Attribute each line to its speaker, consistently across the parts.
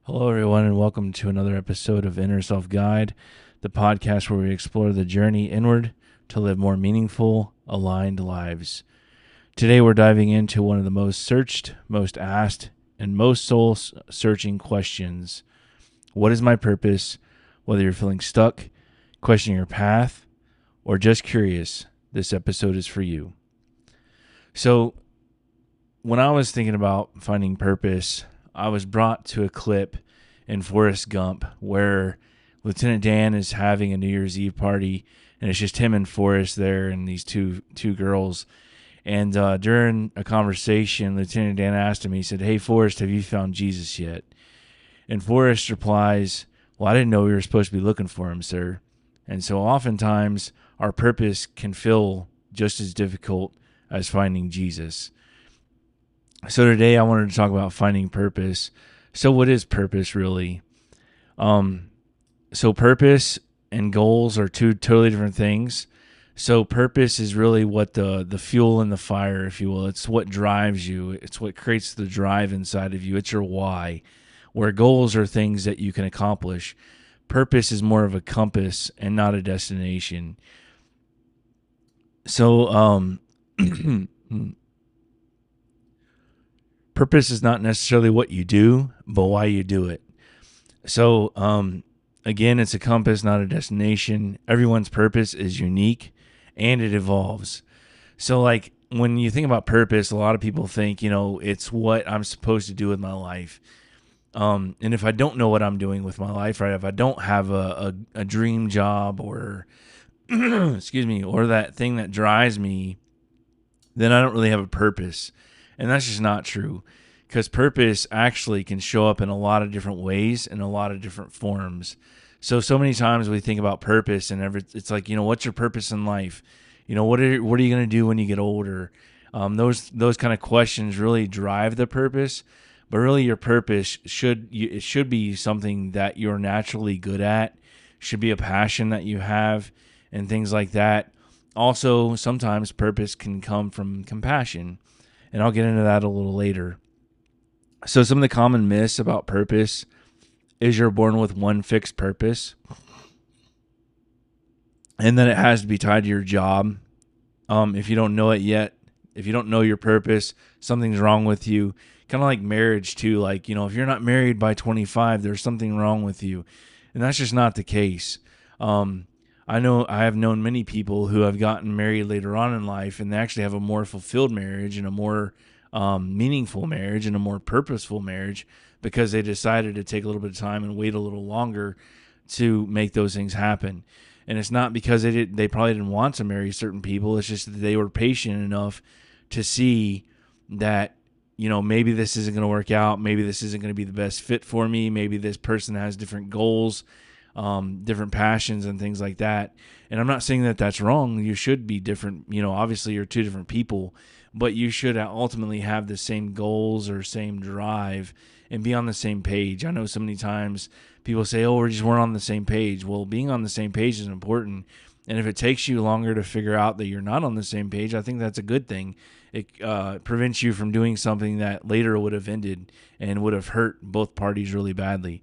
Speaker 1: Hello, everyone, and welcome to another episode of Inner Self Guide, the podcast where we explore the journey inward to live more meaningful, aligned lives. Today, we're diving into one of the most searched, most asked, and most soul searching questions. What is my purpose? Whether you're feeling stuck, questioning your path, or just curious, this episode is for you. So, when I was thinking about finding purpose, I was brought to a clip in Forrest Gump where Lieutenant Dan is having a New Year's Eve party, and it's just him and Forrest there and these two girls. And during a conversation, Lieutenant Dan asked him, he said, "Hey, Forrest, have you found Jesus yet?" And Forrest replies, "Well, I didn't know we were supposed to be looking for him, sir." And so oftentimes our purpose can feel just as difficult as finding Jesus. So today I wanted to talk about finding purpose. So what is purpose really? So purpose and goals are two totally different things. So purpose is really what the fuel in the fire, if you will. It's what drives you. It's what creates the drive inside of you. It's your why. Where goals are things that you can accomplish. Purpose is more of a compass and not a destination. So purpose is not necessarily what you do, but why you do it. So, again, it's a compass, not a destination. Everyone's purpose is unique and it evolves. So, like, when you think about purpose, a lot of people think, it's what I'm supposed to do with my life. And if I don't know what I'm doing with my life, right, if I don't have a dream job or, excuse me, or that thing that drives me, then I don't really have a purpose. And that's just not true, because purpose actually can show up in a lot of different ways, in a lot of different forms. So many times we think about purpose and it's like, what's your purpose in life? What are you going to do when you get older? Those kind of questions really drive the purpose, but really your purpose should be something that you're naturally good at, should be a passion that you have and things like that. Also, sometimes purpose can come from compassion. And I'll get into that a little later. So some of the common myths about purpose is you're born with one fixed purpose, and then it has to be tied to your job. If you don't know it yet, if you don't know your purpose, something's wrong with you. Kind of like marriage too. Like, if you're not married by 25, there's something wrong with you. And that's just not the case. I have known many people who have gotten married later on in life, and they actually have a more fulfilled marriage and a more meaningful marriage and a more purposeful marriage because they decided to take a little bit of time and wait a little longer to make those things happen. And it's not because they probably didn't want to marry certain people. It's just that they were patient enough to see that, maybe this isn't going to work out. Maybe this isn't going to be the best fit for me. Maybe this person has different goals, different passions and things like that. And I'm not saying that that's wrong. You should be different. Obviously you're two different people, but you should ultimately have the same goals or same drive and be on the same page. I know so many times people say, "Oh, we're on the same page." Well, being on the same page is important. And if it takes you longer to figure out that you're not on the same page, I think that's a good thing. It prevents you from doing something that later would have ended and would have hurt both parties really badly.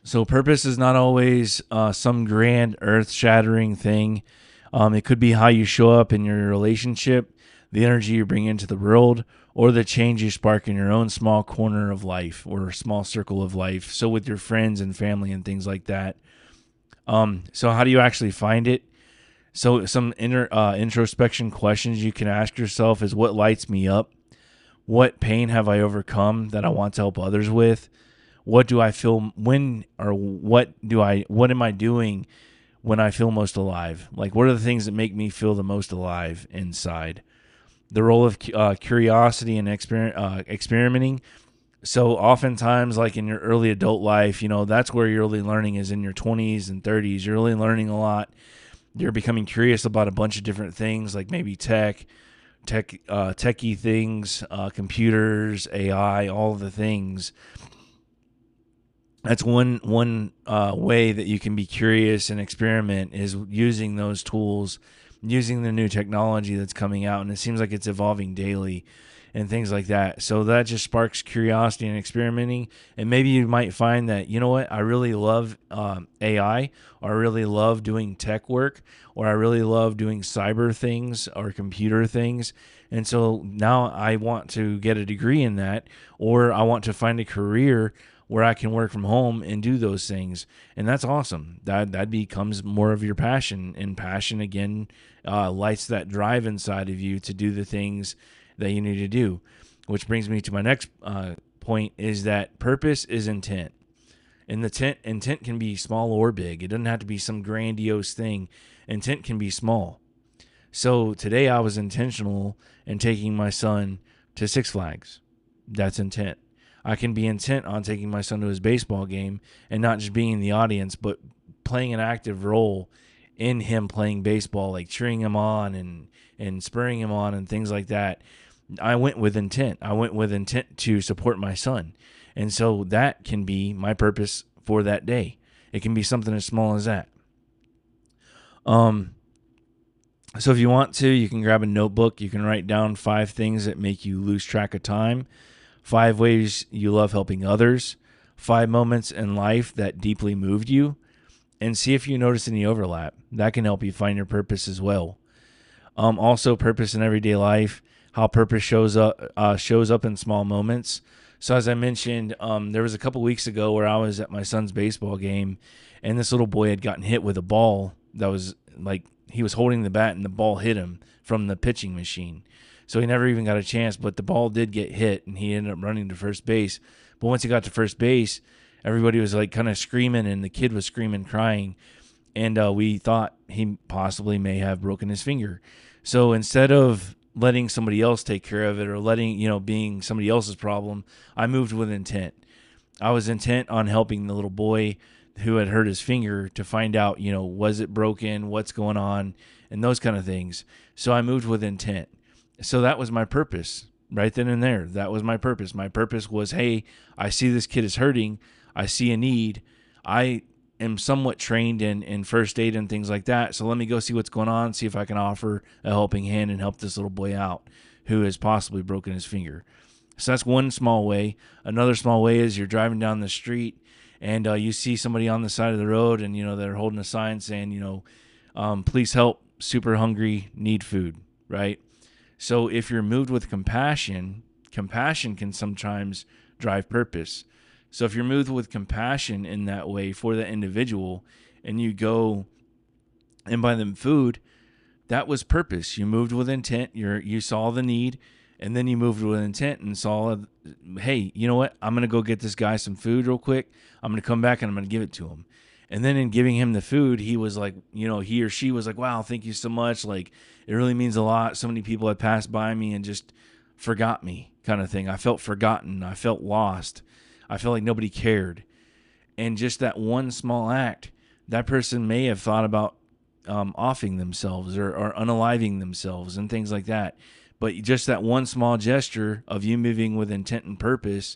Speaker 1: So purpose is not always some grand earth-shattering thing. It could be how you show up in your relationship, the energy you bring into the world, or the change you spark in your own small corner of life or small circle of life. So with your friends and family and things like that. So how do you actually find it? So some introspection questions you can ask yourself is, what lights me up? What pain have I overcome that I want to help others with? What do I feel what am I doing when I feel most alive? Like, what are the things that make me feel the most alive inside? The role of curiosity and experimenting. So oftentimes, like in your early adult life, that's where your early learning is, in your 20s and 30s. You're really learning a lot. You're becoming curious about a bunch of different things, like maybe techie things, computers, AI, all of the things. That's one way that you can be curious and experiment, is using those tools, using the new technology that's coming out, and it seems like it's evolving daily. and things like that. So that just sparks curiosity and experimenting. And maybe you might find that, you know what, I really love AI, or I really love doing tech work, or I really love doing cyber things or computer things. And so now I want to get a degree in that, or I want to find a career where I can work from home and do those things. And that's awesome. That becomes more of your passion. And passion, again, lights that drive inside of you to do the things that you need to do. Which brings me to my next point, is that purpose is intent. And the intent can be small or big. It doesn't have to be some grandiose thing. Intent can be small. So today I was intentional in taking my son to Six Flags. That's intent. I can be intent on taking my son to his baseball game and not just being in the audience, but playing an active role in him playing baseball, like cheering him on and spurring him on and things like that. I went with intent. I went with intent to support my son. And so that can be my purpose for that day. It can be something as small as that. So if you want to, you can grab a notebook. You can write down 5 things that make you lose track of time, 5 ways you love helping others, 5 moments in life that deeply moved you, and see if you notice any overlap. That can help you find your purpose as well. Also, purpose in everyday life, how purpose shows up in small moments. So as I mentioned, there was a couple weeks ago where I was at my son's baseball game, and this little boy had gotten hit with a ball that was like, he was holding the bat and the ball hit him from the pitching machine. So he never even got a chance, but the ball did get hit and he ended up running to first base. But once he got to first base, everybody was like kind of screaming, and the kid was screaming, crying. And we thought he possibly may have broken his finger. So instead of letting somebody else take care of it, or letting, being somebody else's problem, I moved with intent. I was intent on helping the little boy who had hurt his finger to find out, was it broken, what's going on, and those kind of things. So I moved with intent. So that was my purpose right then and there. That was my purpose. My purpose was, hey, I see this kid is hurting. I see a need. I am somewhat trained in first aid and things like that. So let me go see what's going on, see if I can offer a helping hand and help this little boy out who has possibly broken his finger. So that's one small way. Another small way is you're driving down the street and you see somebody on the side of the road, and, they're holding a sign saying, please help, super hungry, need food, right? So if you're moved with compassion, compassion can sometimes drive purpose. So if you're moved with compassion in that way for that individual, and you go and buy them food, that was purpose. You moved with intent. You saw the need, and then you moved with intent and saw, hey, you know what? I'm going to go get this guy some food real quick. I'm going to come back and I'm going to give it to him. And then in giving him the food, he was like, he or she was like, wow, thank you so much. Like, it really means a lot. So many people had passed by me and just forgot me, kind of thing. I felt forgotten. I felt lost. I felt like nobody cared. And just that one small act, that person may have thought about offing themselves or unaliving themselves and things like that. But just that one small gesture of you moving with intent and purpose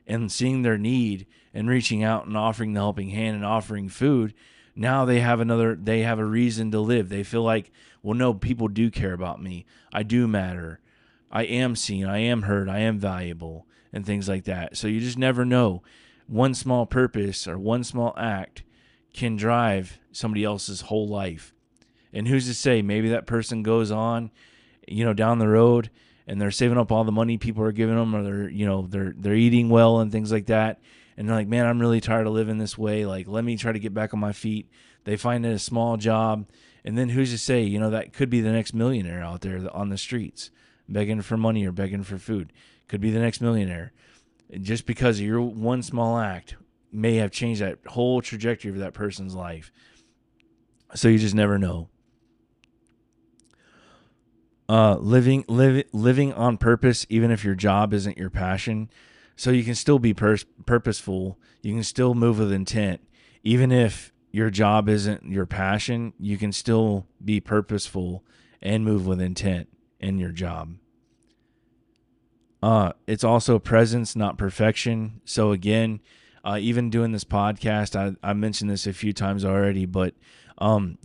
Speaker 1: and seeing their need and reaching out and offering the helping hand and offering food, now they have a reason to live. They feel like, well, no, people do care about me. I do matter. I am seen. I am heard. I am valuable, and things like that. So you just never know. One small purpose or one small act can drive somebody else's whole life. And who's to say, maybe that person goes on, down the road, and they're saving up all the money people are giving them, or they're eating well and things like that. And they're like, man, I'm really tired of living this way. Like, let me try to get back on my feet. They find a small job. And then who's to say, that could be the next millionaire out there on the streets, begging for money or begging for food. Could be the next millionaire. Just because of your one small act may have changed that whole trajectory of that person's life. So you just never know. Living on purpose, even if your job isn't your passion. So you can still be purposeful. You can still move with intent. Even if your job isn't your passion, you can still be purposeful and move with intent in your job. It's also presence, not perfection. So again, even doing this podcast, I mentioned this a few times already, but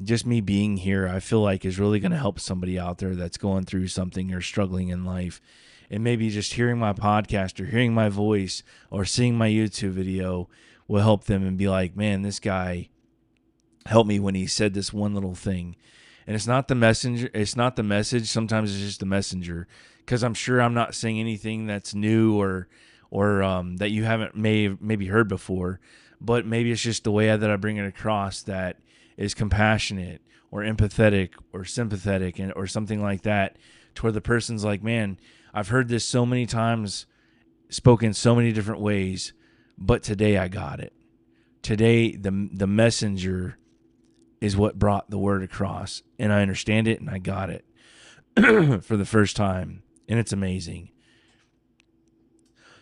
Speaker 1: just me being here, I feel like is really going to help somebody out there that's going through something or struggling in life. And maybe just hearing my podcast or hearing my voice or seeing my YouTube video will help them and be like, man, this guy helped me when he said this one little thing. And it's not the messenger. It's not the message. Sometimes it's just the messenger. Because I'm sure I'm not saying anything that's new or that you haven't maybe heard before. But maybe it's just the way that I bring it across that is compassionate or empathetic or sympathetic or something like that, to where the person's like, man, I've heard this so many times, spoken so many different ways, but today I got it. Today the messenger is what brought the word across, and I understand it and I got it for the first time, and it's amazing.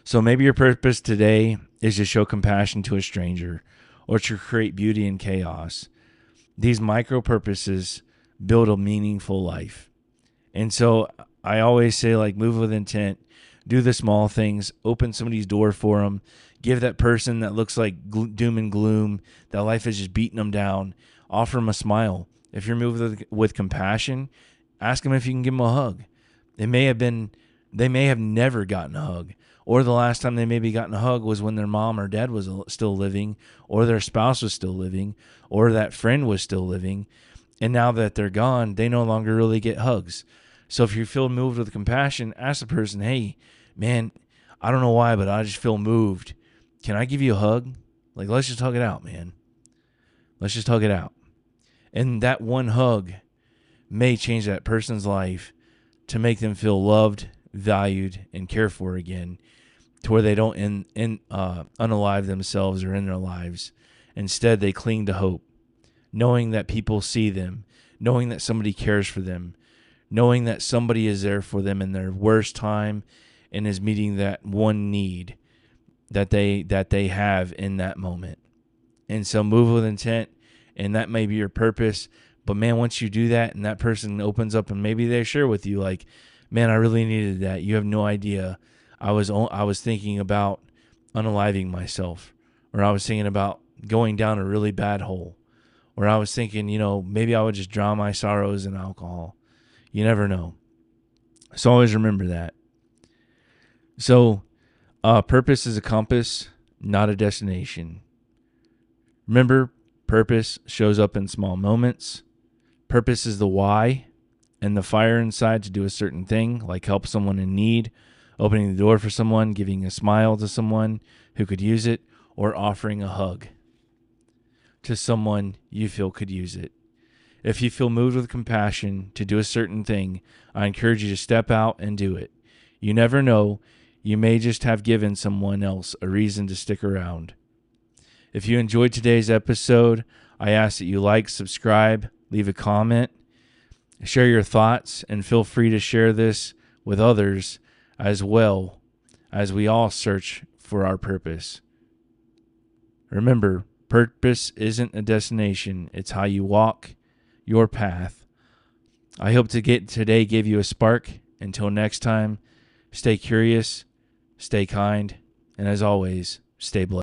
Speaker 1: So maybe your purpose today is to show compassion to a stranger or to create beauty in chaos. These micro purposes build a meaningful life. And so I always say, like, move with intent, do the small things, open somebody's door for them, give that person that looks like doom and gloom, that life is just beating them down, offer them a smile. If you're moved with compassion, ask them if you can give them a hug. They may have never gotten a hug, or the last time they maybe gotten a hug was when their mom or dad was still living, or their spouse was still living, or that friend was still living. And now that they're gone, they no longer really get hugs. So if you feel moved with compassion, ask the person, hey, man, I don't know why, but I just feel moved. Can I give you a hug? Like, let's just hug it out, man. Let's just hug it out. And that one hug may change that person's life to make them feel loved, valued, and cared for again, to where they don't unalive themselves or in their lives. Instead, they cling to hope, knowing that people see them, knowing that somebody cares for them, knowing that somebody is there for them in their worst time and is meeting that one need that they have in that moment. And so move with intent, and that may be your purpose. But man, once you do that and that person opens up and maybe they share with you, like, man, I really needed that. You have no idea. I was thinking about unaliving myself, or I was thinking about going down a really bad hole, or I was thinking, maybe I would just drown my sorrows in alcohol. You never know. So always remember that. So purpose is a compass, not a destination. Remember, purpose shows up in small moments. Purpose is the why and the fire inside to do a certain thing, like help someone in need, opening the door for someone, giving a smile to someone who could use it, or offering a hug to someone you feel could use it. If you feel moved with compassion to do a certain thing, I encourage you to step out and do it. You never know. You may just have given someone else a reason to stick around. If you enjoyed today's episode, I ask that you like, subscribe, leave a comment, share your thoughts, and feel free to share this with others as well, as we all search for our purpose. Remember, purpose isn't a destination. It's how you walk your path. I hope today gave you a spark. Until next time, stay curious, stay kind, and as always, stay blessed.